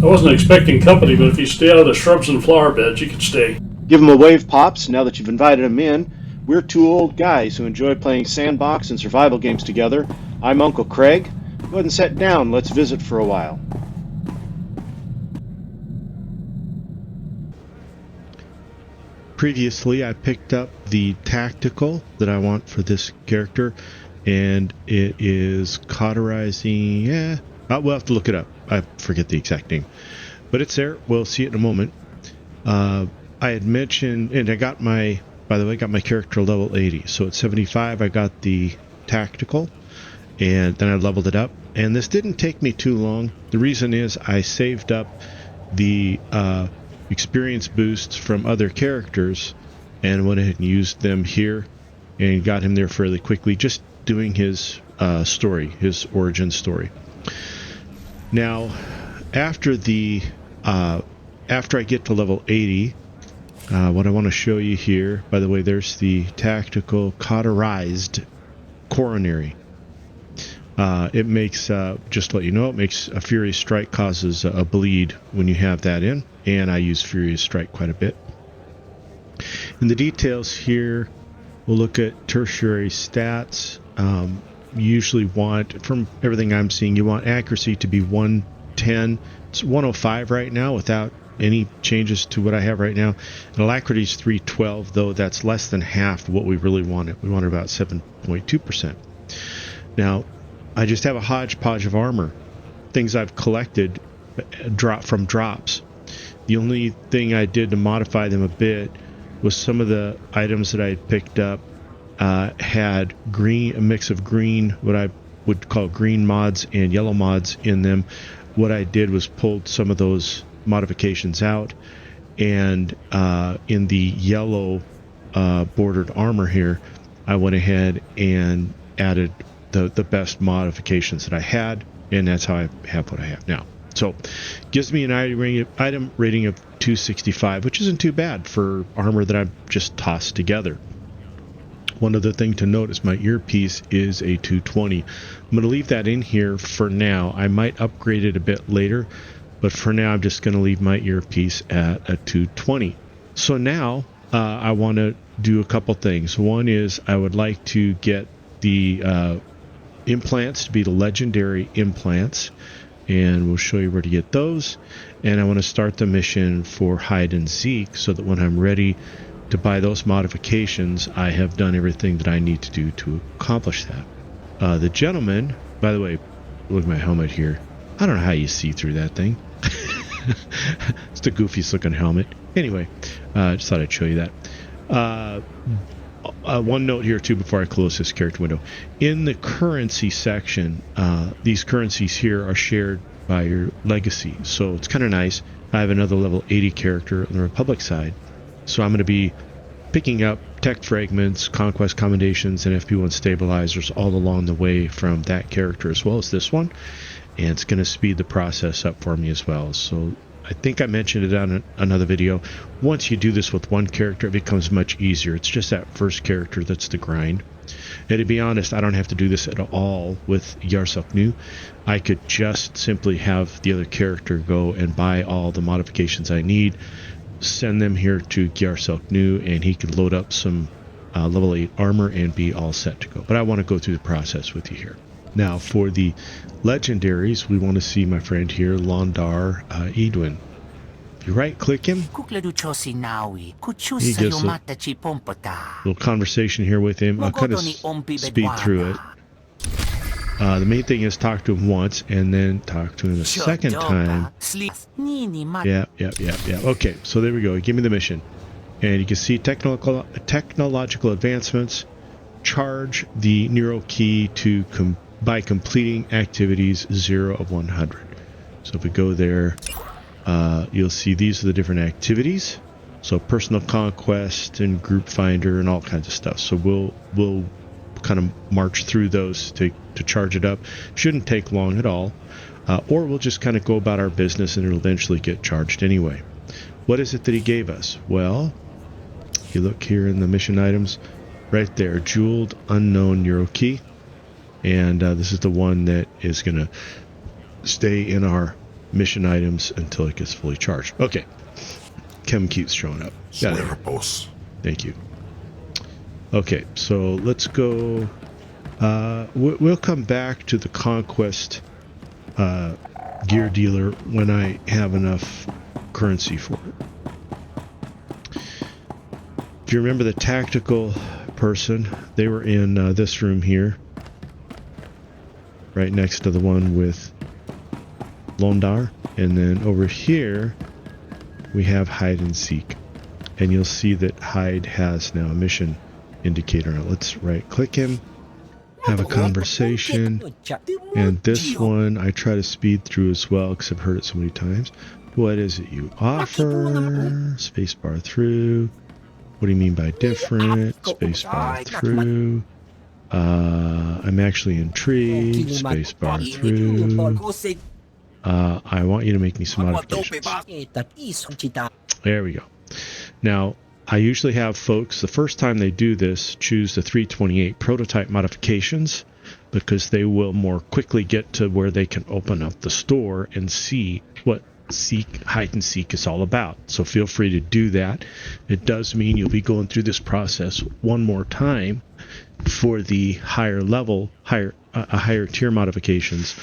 I wasn't expecting company, but if you stay out of the shrubs and flower beds, you can stay. Give them a wave, Pops, now that you've invited them in. We're two old guys who enjoy playing sandbox and survival games together. I'm Uncle Craig. Go ahead and sit down. Let's visit for a while. Previously, I picked up the tactical that I want for this character, and it is cauterizing. We'll have to look it up. I forget the exact name, but it's there. We'll see it in a moment. I had mentioned, and I got my, by the way, got my character level 80. So at 75, I got the tactical, and then I leveled it up. And this didn't take me too long. The reason is I saved up the experience boosts from other characters and went ahead and used them here and got him there fairly quickly, just doing his story, his origin story. Now, after I get to level 80, what I want to show you here, by the way, there's the tactical cauterized coronary. It makes, just to let you know, it makes a Furious Strike causes a bleed when you have that in, and I use Furious Strike quite a bit. In the details here, we'll look at tertiary stats. You usually want, from everything I'm seeing, you want accuracy to be 110. It's 105 right now without any changes to what I have right now. And alacrity is 312, though that's less than half of what we really wanted. We wanted about 7.2%. Now, I just have a hodgepodge of armor, things I've collected from drops. The only thing I did to modify them a bit was some of the items that I had picked up had a mix of green, what I would call green mods and yellow mods in them. What I did was pulled some of those modifications out, and in the yellow bordered armor here, I went ahead and added the best modifications that I had, and that's how I have what I have now. So gives me an item rating of 265, which isn't too bad for armor that I've just tossed together. One other thing to note is my earpiece is a 220. I'm going to leave that in here for now. I might upgrade it a bit later, but for now I'm just going to leave my earpiece at a 220. So now I want to do a couple things. One is I would like to get the implants to be the legendary implants, and we'll show you where to get those. And I want to start the mission for hide and seek so that when I'm ready to buy those modifications, I have done everything that I need to do to accomplish that. The gentleman, by the way, look at my helmet here. I don't know how you see through that thing. It's the goofiest looking helmet. Anyway, just thought I'd show you that. One note here too before I close this character window. In the currency section, these currencies here are shared by your legacy, so it's kind of nice. I have another level 80 character on the Republic side, so I'm going to be picking up tech fragments, conquest commendations, and FP1 stabilizers all along the way from that character as well as this one, and it's going to speed the process up for me as well. So I think I mentioned it on another video. Once you do this with one character, it becomes much easier. It's just that first character that's the grind. And to be honest, I don't have to do this at all with SWTOR. I could just simply have the other character go and buy all the modifications I need, send them here to SWTOR, and he could load up some level 8 armor and be all set to go. But I want to go through the process with you here. Now, for the legendaries, we want to see my friend here, Londar Edwin. If you right-click him, he gives a little conversation here with him. I'll kind of speed through it. The main thing is talk to him once, and then talk to him a second time. Yeah. Okay, so there we go. Give me the mission. And you can see technological advancements. Charge the Nero key by completing activities 0 of 100. So if we go there, you'll see these are the different activities. So personal conquest and group finder and all kinds of stuff. So we'll kind of march through those to charge it up. Shouldn't take long at all. Or we'll just kind of go about our business and it'll eventually get charged anyway. What is it that he gave us? Well, you look here in the mission items, right there, jeweled unknown Nero key. And this is the one that is going to stay in our mission items until it gets fully charged. Okay. Kevin keeps showing up. Got it. Swear, boss. Thank you. Okay, so let's go. We'll come back to the Conquest gear dealer when I have enough currency for it. If you remember the tactical person, they were in this room here, right next to the one with Londar, and then over here we have hide and seek, and you'll see that hide has now a mission indicator. Now let's right click him, have a conversation, and this one I try to speed through as well because I've heard it so many times. What is it you offer? Spacebar through. What do you mean by different? Spacebar through. I'm actually intrigued. Spacebar through. I want you to make me some modifications. There we go. Now, I usually have folks, the first time they do this, choose the 328 prototype modifications because they will more quickly get to where they can open up the store and see what hide and seek is all about. So feel free to do that. It does mean you'll be going through this process one more time for the higher level, higher tier modifications.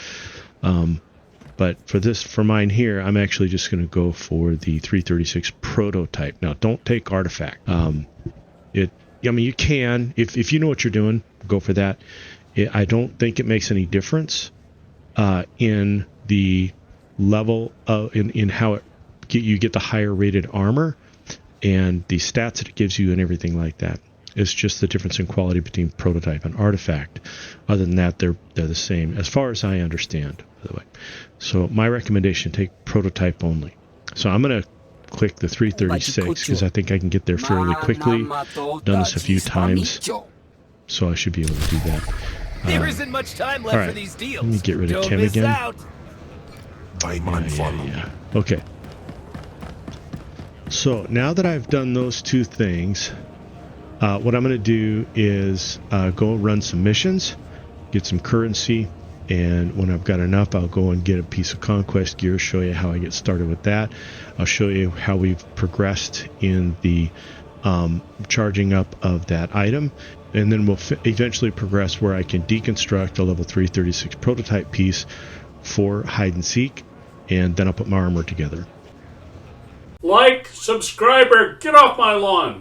But for mine here, I'm actually just going to go for the 336 prototype. Now, don't take artifact. You can, if you know what you're doing, go for that. I don't think it makes any difference in the level in how you get the higher rated armor and the stats that it gives you and everything like that. It's just the difference in quality between prototype and artifact. Other than that, they're the same, as far as I understand, by the way. So my recommendation, take prototype only. So I'm going to click the 336 because I think I can get there fairly quickly. Done this a few times, so I should be able to do that. There isn't much time left for these deals. Let me get rid of Kim again. Yeah. Okay. So now that I've done those two things, what I'm going to do is go run some missions, get some currency, and when I've got enough, I'll go and get a piece of Conquest gear, show you how I get started with that. I'll show you how we've progressed in the charging up of that item, and then we'll eventually progress where I can deconstruct a level 336 prototype piece for hide and seek, and then I'll put my armor together. Like, subscriber, get off my lawn.